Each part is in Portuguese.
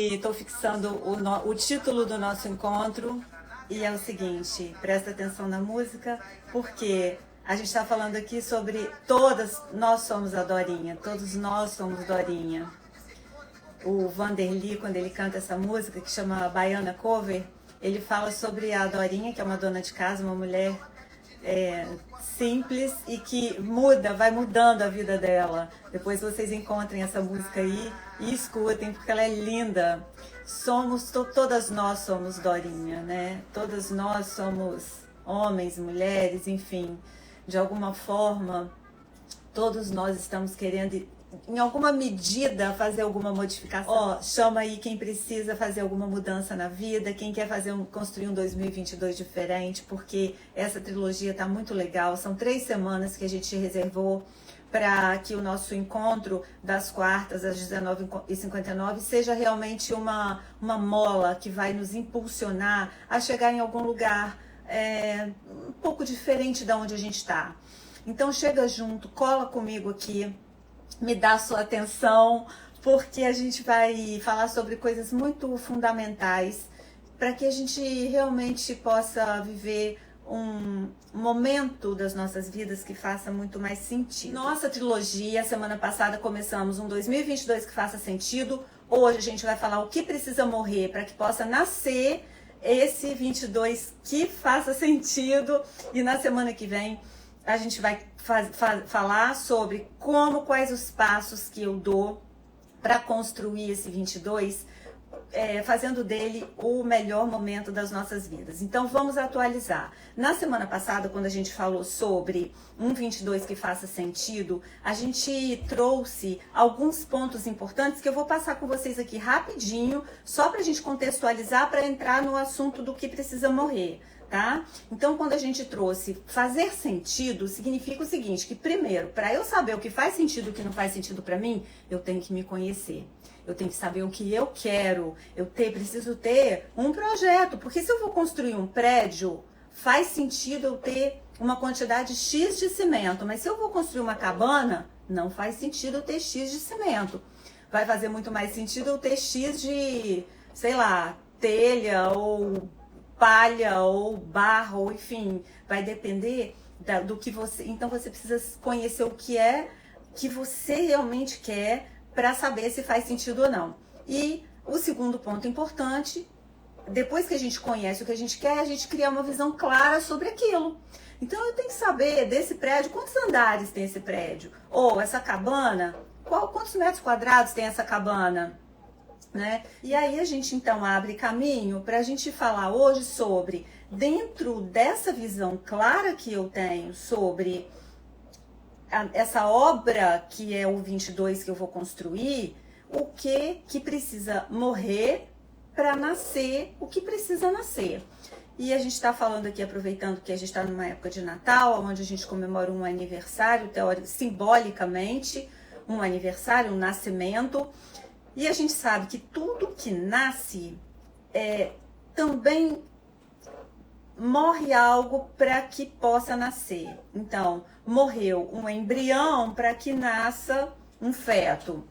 Estou fixando o título do nosso encontro e é o seguinte, presta atenção na música, porque a gente está falando aqui sobre nós somos a Dorinha, todos nós somos Dorinha. O Vanderly, quando ele canta essa música que chama Baiana Cover, ele fala sobre a Dorinha, que é uma dona de casa, uma mulher simples e que vai mudando a vida dela. Depois vocês encontrem essa música aí e escutem, porque ela é linda. Todas nós somos Dorinha, né? Todas nós somos homens, mulheres, enfim, de alguma forma, todos nós estamos querendo, em alguma medida, fazer alguma modificação. Chama aí quem precisa fazer alguma mudança na vida, quem quer construir um 2022 diferente, porque essa trilogia está muito legal. São 3 semanas que a gente reservou para que o nosso encontro das quartas às 19h59 seja realmente uma mola que vai nos impulsionar a chegar em algum lugar um pouco diferente da onde a gente está. Então chega junto, cola comigo aqui, me dá sua atenção, porque a gente vai falar sobre coisas muito fundamentais para que a gente realmente possa viver um momento das nossas vidas que faça muito mais sentido. Nossa trilogia, semana passada começamos um 2022 que faça sentido. Hoje a gente vai falar o que precisa morrer para que possa nascer esse 22 que faça sentido. E na semana que vem a gente vai falar sobre quais os passos que eu dou para construir esse 22, fazendo dele o melhor momento das nossas vidas. Então vamos atualizar. Na semana passada, quando a gente falou sobre um 22 que faça sentido, a gente trouxe alguns pontos importantes que eu vou passar com vocês aqui rapidinho, só para a gente contextualizar, para entrar no assunto do que precisa morrer. Tá? Então, quando a gente trouxe fazer sentido, significa o seguinte, que primeiro, para eu saber o que faz sentido e o que não faz sentido para mim, eu tenho que me conhecer. Eu tenho que saber o que eu quero. Preciso ter um projeto, porque se eu vou construir um prédio, faz sentido eu ter uma quantidade X de cimento, mas se eu vou construir uma cabana, não faz sentido eu ter X de cimento. Vai fazer muito mais sentido eu ter X de, sei lá, telha ou palha ou barro, ou enfim, vai depender do que você... Então você precisa conhecer o que você realmente quer para saber se faz sentido ou não. E o segundo ponto importante, depois que a gente conhece o que a gente quer, a gente cria uma visão clara sobre aquilo. Então eu tenho que saber desse prédio, quantos andares tem esse prédio? Ou essa cabana, quantos metros quadrados tem essa cabana? Né? E aí a gente então abre caminho para a gente falar hoje sobre, dentro dessa visão clara que eu tenho sobre essa obra que é o 22 que eu vou construir, o que precisa morrer para nascer o que precisa nascer. E a gente está falando aqui, aproveitando que a gente está numa época de Natal, onde a gente comemora um aniversário, simbolicamente, um aniversário, um nascimento. E a gente sabe que tudo que nasce também morre algo para que possa nascer. Então, morreu um embrião para que nasça um feto.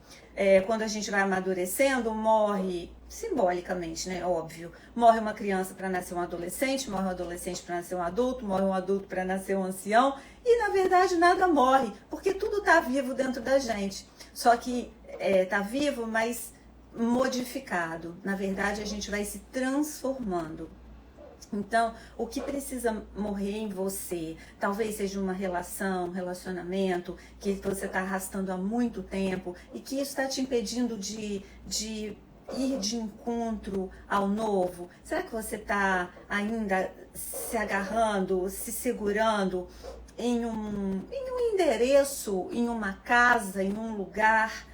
Quando a gente vai amadurecendo, morre, simbolicamente, né? Óbvio, morre uma criança para nascer um adolescente, morre um adolescente para nascer um adulto, morre um adulto para nascer um ancião. E, na verdade, nada morre, porque tudo está vivo dentro da gente. Só que tá vivo, mas modificado. Na verdade, a gente vai se transformando. Então, o que precisa morrer em você, talvez seja uma relação, um relacionamento que você está arrastando há muito tempo e que isso está te impedindo de ir de encontro ao novo. Será que você está ainda se agarrando, se segurando em um endereço, em uma casa, em um lugar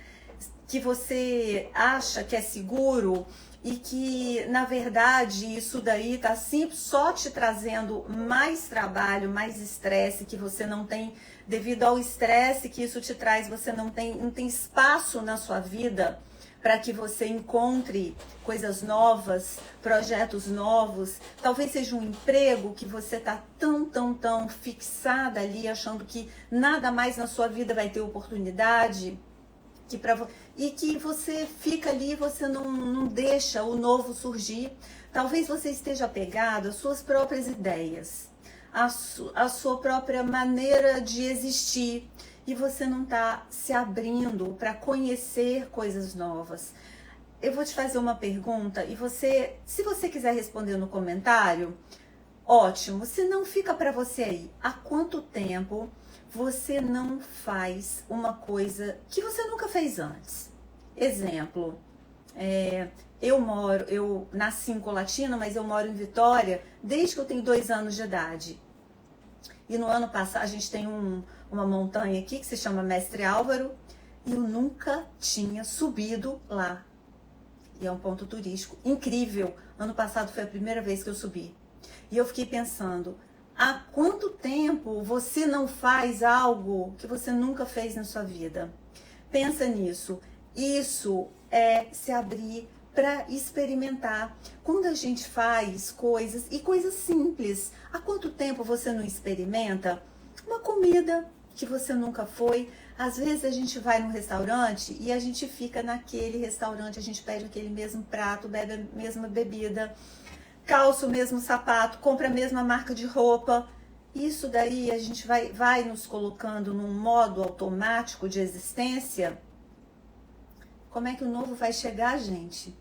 que você acha que é seguro e que, na verdade, isso daí está sempre só te trazendo mais trabalho, mais estresse que você não tem, devido ao estresse que isso te traz, você não tem espaço na sua vida para que você encontre coisas novas, projetos novos. Talvez seja um emprego que você está tão fixada ali, achando que nada mais na sua vida vai ter oportunidade. e que você fica ali, você não deixa o novo surgir. Talvez você esteja apegado às suas próprias ideias, à sua própria maneira de existir, e você não está se abrindo para conhecer coisas novas. Eu vou te fazer uma pergunta e se você quiser responder no comentário, ótimo. Se não, fica para você aí. Há quanto tempo você não faz uma coisa que você nunca fez antes? Exemplo, eu nasci em Colatina, mas eu moro em Vitória desde que eu tenho 2 anos de idade. E no ano passado, a gente tem uma montanha aqui que se chama Mestre Álvaro, e eu nunca tinha subido lá. E é um ponto turístico incrível. Ano passado foi a primeira vez que eu subi. E eu fiquei pensando, há quanto tempo você não faz algo que você nunca fez na sua vida? Pensa nisso. Isso é se abrir para experimentar. Quando a gente faz coisas, e coisas simples, há quanto tempo você não experimenta uma comida que você nunca foi? Às vezes a gente vai num restaurante e a gente fica naquele restaurante, a gente pede aquele mesmo prato, bebe a mesma bebida, calça o mesmo sapato, compra a mesma marca de roupa. Isso daí a gente vai nos colocando num modo automático de existência. Como é que o novo vai chegar, gente?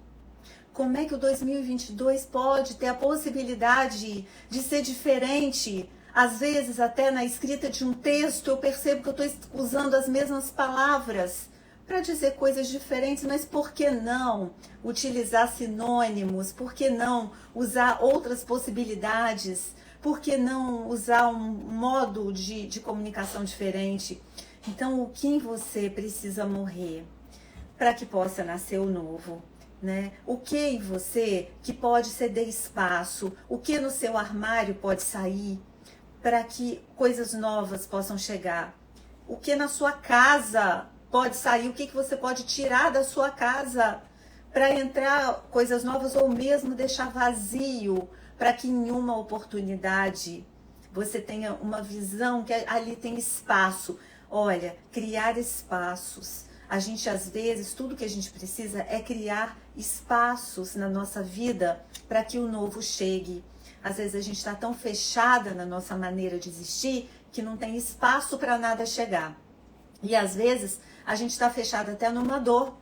Como é que o 2022 pode ter a possibilidade de ser diferente? Às vezes, até na escrita de um texto, eu percebo que eu estou usando as mesmas palavras para dizer coisas diferentes, mas por que não utilizar sinônimos? Por que não usar outras possibilidades? Por que não usar um modo de comunicação diferente? Então, o que em você precisa morrer para que possa nascer o novo? Né? O que em você que pode ceder espaço? O que no seu armário pode sair para que coisas novas possam chegar? O que na sua casa pode sair? O que você pode tirar da sua casa para entrar coisas novas, ou mesmo deixar vazio, para que em uma oportunidade você tenha uma visão que ali tem espaço. Olha, criar espaços. A gente, às vezes, tudo que a gente precisa é criar espaços na nossa vida para que o novo chegue. Às vezes a gente está tão fechada na nossa maneira de existir que não tem espaço para nada chegar. E às vezes a gente está fechada até numa dor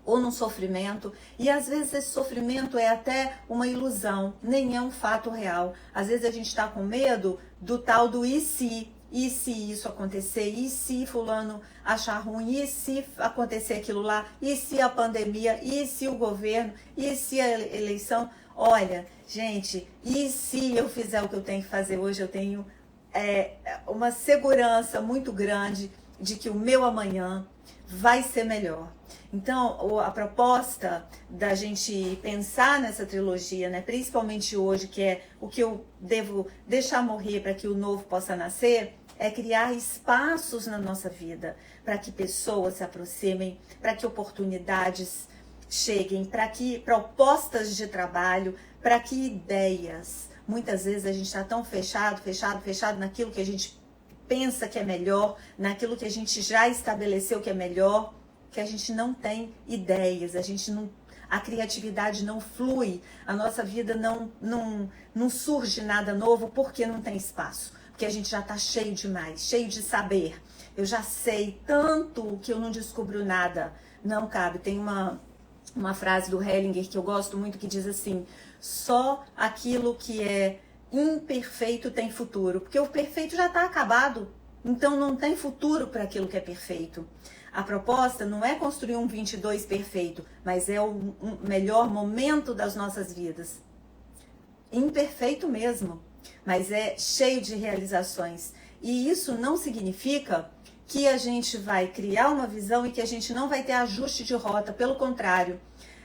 ou num sofrimento, e às vezes esse sofrimento é até uma ilusão, nem é um fato real. Às vezes a gente está com medo do tal do e se isso acontecer, e se fulano achar ruim, e se acontecer aquilo lá, e se a pandemia, e se o governo, e se a eleição. Olha, gente, e se eu fizer o que eu tenho que fazer hoje? Eu tenho uma segurança muito grande de que o meu amanhã vai ser melhor. Então, a proposta da gente pensar nessa trilogia, né, principalmente hoje, que é o que eu devo deixar morrer para que o novo possa nascer, é criar espaços na nossa vida para que pessoas se aproximem, para que oportunidades cheguem, para que propostas de trabalho, para que ideias. Muitas vezes a gente está tão fechado naquilo que a gente pensa que é melhor, naquilo que a gente já estabeleceu que é melhor, que a gente não tem ideias, a criatividade não flui, a nossa vida não surge nada novo porque não tem espaço, porque a gente já está cheio demais, cheio de saber. Eu já sei tanto que eu não descubro nada. Não cabe. Tem uma frase do Hellinger que eu gosto muito que diz assim: só aquilo que é imperfeito tem futuro, porque o perfeito já está acabado, então não tem futuro para aquilo que é perfeito. A proposta não é construir um 22 perfeito, mas é o melhor momento das nossas vidas. Imperfeito mesmo, mas é cheio de realizações. E isso não significa que a gente vai criar uma visão e que a gente não vai ter ajuste de rota. Pelo contrário,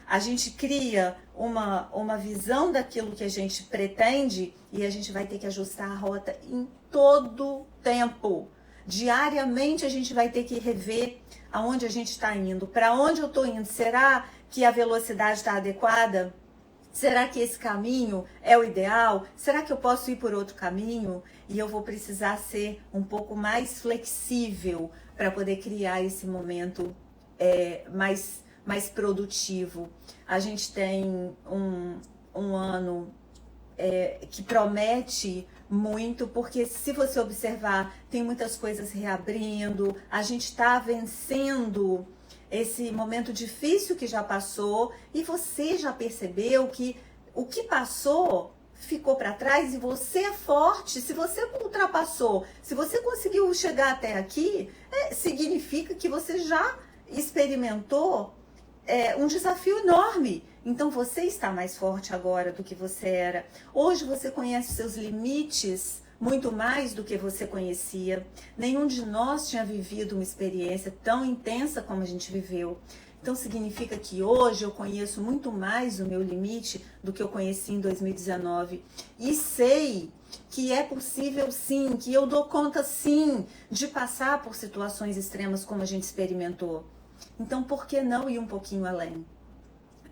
a gente cria uma visão daquilo que a gente pretende e a gente vai ter que ajustar a rota em todo tempo. Diariamente a gente vai ter que rever aonde a gente está indo, para onde eu estou indo. Será que a velocidade está adequada? Será que esse caminho é o ideal? Será que eu posso ir por outro caminho? E eu vou precisar ser um pouco mais flexível para poder criar esse momento mais produtivo. A gente tem um ano que promete muito, porque se você observar, tem muitas coisas reabrindo, a gente está vencendo esse momento difícil que já passou, e você já percebeu que o que passou ficou para trás e você é forte. Se você ultrapassou, se você conseguiu chegar até aqui, significa que você já experimentou um desafio enorme. Então você está mais forte agora do que você era. Hoje você conhece seus limites muito mais do que você conhecia. Nenhum de nós tinha vivido uma experiência tão intensa como a gente viveu. Então significa que hoje eu conheço muito mais o meu limite do que eu conheci em 2019. E sei que é possível sim, que eu dou conta sim de passar por situações extremas como a gente experimentou. Então por que não ir um pouquinho além?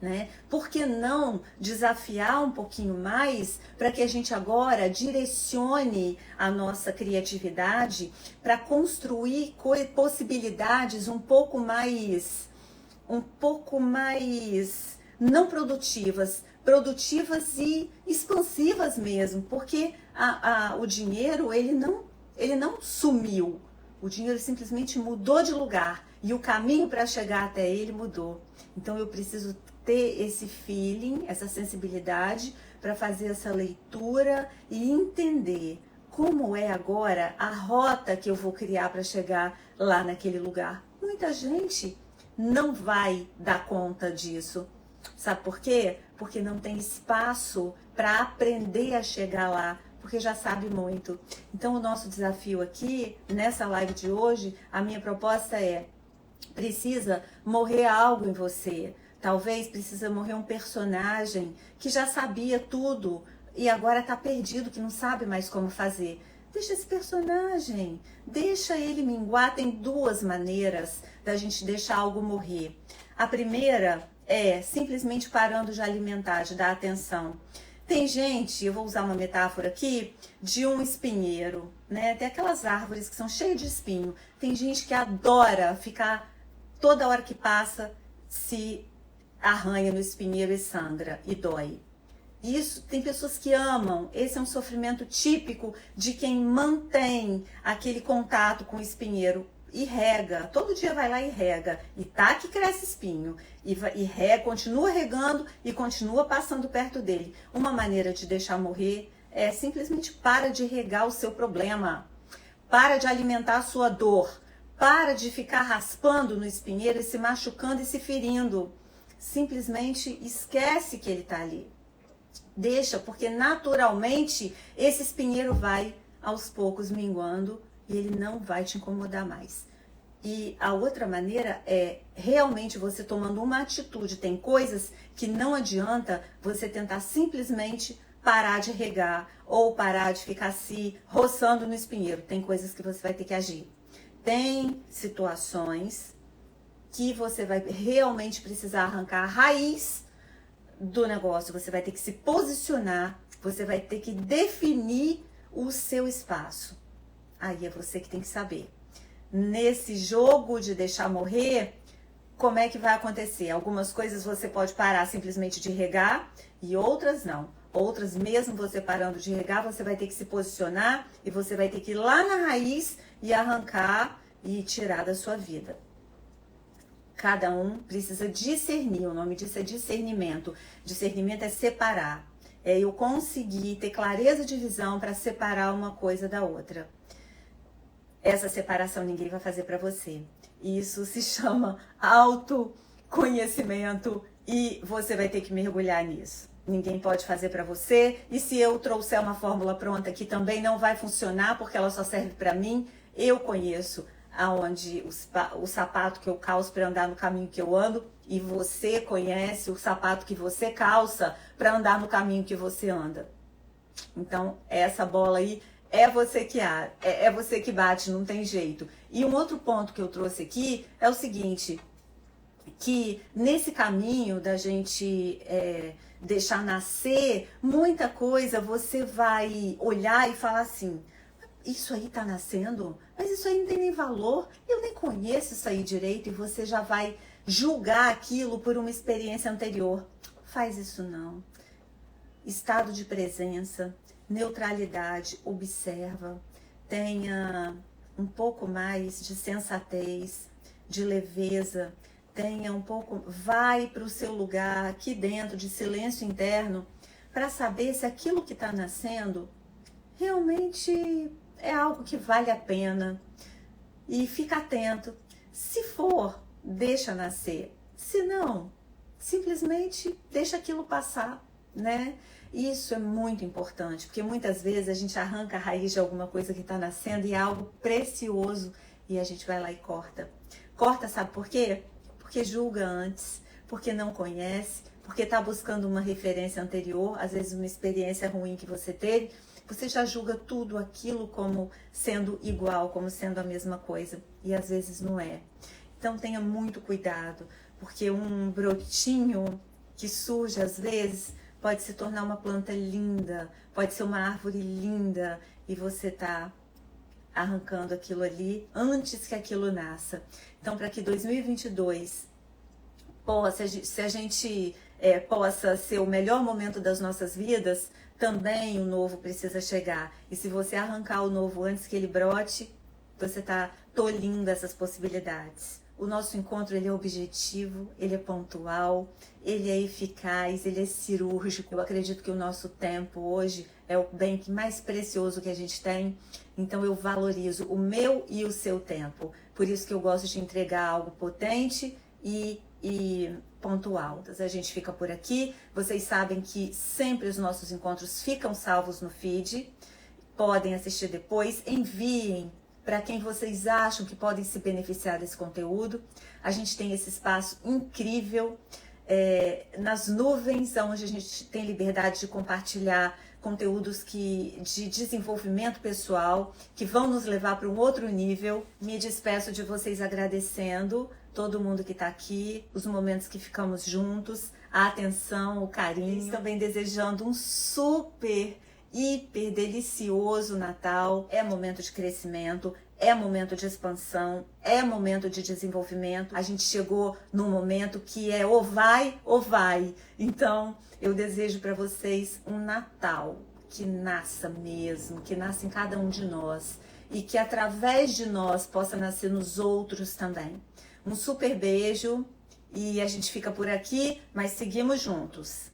Né? Por que não desafiar um pouquinho mais para que a gente agora direcione a nossa criatividade para construir possibilidades um pouco mais não produtivas, produtivas e expansivas mesmo, porque o dinheiro ele não sumiu, o dinheiro simplesmente mudou de lugar e o caminho para chegar até ele mudou. Então eu preciso ter esse feeling, essa sensibilidade para fazer essa leitura e entender como é agora a rota que eu vou criar para chegar lá naquele lugar. Muita gente não vai dar conta disso. Sabe por quê? Porque não tem espaço para aprender a chegar lá, porque já sabe muito. Então o nosso desafio aqui, nessa live de hoje, a minha proposta precisa morrer algo em você. Talvez precisa morrer um personagem que já sabia tudo e agora está perdido, que não sabe mais como fazer. Deixa esse personagem, deixa ele minguar. Tem duas maneiras da gente deixar algo morrer. A primeira é simplesmente parando de alimentar, de dar atenção. Tem gente, eu vou usar uma metáfora aqui, de um espinheiro, né? Tem aquelas árvores que são cheias de espinho. Tem gente que adora ficar, toda hora que passa, se arranha no espinheiro e sangra e dói. Isso, tem pessoas que amam. Esse é um sofrimento típico de quem mantém aquele contato com o espinheiro e rega, todo dia vai lá e rega, e tá que cresce espinho, e rega, continua regando e continua passando perto dele. Uma maneira de deixar morrer é simplesmente para de regar o seu problema, para de alimentar a sua dor, para de ficar raspando no espinheiro e se machucando e se ferindo. Simplesmente esquece que ele tá ali. Deixa, porque naturalmente esse espinheiro vai aos poucos minguando e ele não vai te incomodar mais. E a outra maneira é realmente você tomando uma atitude. Tem coisas que não adianta você tentar simplesmente parar de regar ou parar de ficar se roçando no espinheiro. Tem coisas que você vai ter que agir. Tem situações que você vai realmente precisar arrancar a raiz do negócio. Você vai ter que se posicionar, você vai ter que definir o seu espaço. Aí é você que tem que saber. Nesse jogo de deixar morrer, como é que vai acontecer? Algumas coisas você pode parar simplesmente de regar e outras não. Outras, mesmo você parando de regar, você vai ter que se posicionar e você vai ter que ir lá na raiz e arrancar e tirar da sua vida. Cada um precisa discernir, o nome disso é discernimento. Discernimento é separar. É eu conseguir ter clareza de visão para separar uma coisa da outra. Essa separação ninguém vai fazer para você. Isso se chama autoconhecimento e você vai ter que mergulhar nisso. Ninguém pode fazer para você. E se eu trouxer uma fórmula pronta que também não vai funcionar porque ela só serve para mim, eu conheço aonde o sapato que eu calço para andar no caminho que eu ando, e você conhece o sapato que você calça para andar no caminho que você anda. Então, essa bola aí é você que bate, não tem jeito. E um outro ponto que eu trouxe aqui é o seguinte, que nesse caminho da gente deixar nascer muita coisa, você vai olhar e falar assim, isso aí tá nascendo? Mas isso aí não tem nem valor, eu nem conheço isso aí direito, e você já vai julgar aquilo por uma experiência anterior. Faz isso não. Estado de presença, neutralidade, observa, tenha um pouco mais de sensatez, de leveza, tenha um pouco, vai para o seu lugar aqui dentro de silêncio interno para saber se aquilo que está nascendo realmente é algo que vale a pena, e fica atento. Se for, deixa nascer. Se não, simplesmente deixa aquilo passar, né? Isso é muito importante, porque muitas vezes a gente arranca a raiz de alguma coisa que está nascendo e é algo precioso e a gente vai lá e corta. Corta, sabe por quê? Porque julga antes, porque não conhece, porque está buscando uma referência anterior, às vezes uma experiência ruim que você teve, você já julga tudo aquilo como sendo igual, como sendo a mesma coisa, e às vezes não é. Então tenha muito cuidado, porque um brotinho que surge às vezes pode se tornar uma planta linda, pode ser uma árvore linda, e você está arrancando aquilo ali antes que aquilo nasça. Então, para que 2022 possa, se a gente possa ser o melhor momento das nossas vidas, também o novo precisa chegar. E se você arrancar o novo antes que ele brote, você está tolhindo essas possibilidades. O nosso encontro, ele é objetivo, ele é pontual, ele é eficaz, ele é cirúrgico. Eu acredito que o nosso tempo hoje é o bem mais precioso que a gente tem. Então eu valorizo o meu e o seu tempo. Por isso que eu gosto de entregar algo potente e pontual. A gente fica por aqui. Vocês sabem que sempre os nossos encontros ficam salvos no feed. Podem assistir depois. Enviem para quem vocês acham que podem se beneficiar desse conteúdo. A gente tem esse espaço incrível nas nuvens, onde a gente tem liberdade de compartilhar conteúdos de desenvolvimento pessoal, que vão nos levar para um outro nível. Me despeço de vocês agradecendo todo mundo que está aqui, os momentos que ficamos juntos, a atenção, o carinho. Também desejando um super hiper delicioso Natal. É momento de crescimento, é momento de expansão, é momento de desenvolvimento. A gente chegou num momento que é ou vai ou vai. Então eu desejo para vocês um Natal que nasça mesmo, que nasça em cada um de nós e que através de nós possa nascer nos outros também. Um super beijo e a gente fica por aqui, mas seguimos juntos.